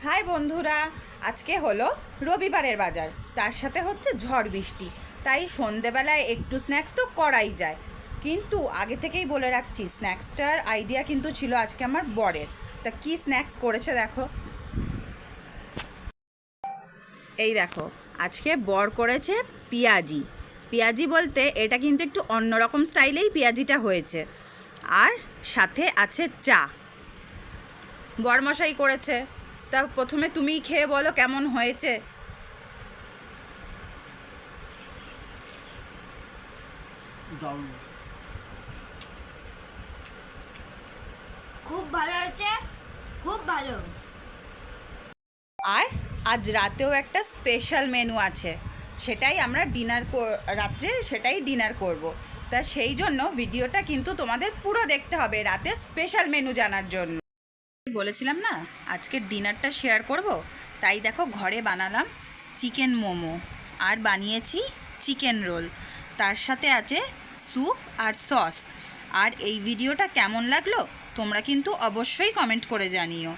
High বন্ধুরা, আজকে হলো রবিবারের বাজার, তার সাথে হচ্ছে ঝড় বৃষ্টি, তাই সন্ধেবেলায় একটু স্ন্যাক্স তো করাই যায়। কিন্তু আগে থেকেই বলে রাখছি, স্ন্যাক্সটার আইডিয়া কিন্তু ছিল আজকে আমার বরের। তা কি স্ন্যাক্স করেছে দেখো, এই দেখো। আজকে বর করেছে পেঁয়াজি। পেঁয়াজি বলতে এটা কিন্তু একটু অন্যরকম স্টাইলেই পেঁয়াজিটা হয়েছে। আর সাথে আছে চা, বরমশাই করেছে। তা প্রথমে তুমিই খেয়ে বলো কেমন হয়েছে। দারুণ। খুব ভালো হয়েছে, খুব ভালো। আর আজ রাতেও একটা স্পেশাল মেনু আছে, সেটাই আমরা রাত্রে সেটাই ডিনার করব। তা সেই জন্য ভিডিওটা কিন্তু তোমাদের পুরো দেখতে হবে রাতে স্পেশাল মেনু জানার জন্য। বলেছিলাম না আজকে ডিনারটা শেয়ার করব, তাই দেখো ঘরে বানালাম চিকেন মোমো আর বানিয়েছি চিকেন রোল, তার সাথে আছে স্যুপ আর সস। আর এই ভিডিওটা কেমন লাগলো তোমরা কিন্তু অবশ্যই কমেন্ট করে জানিও।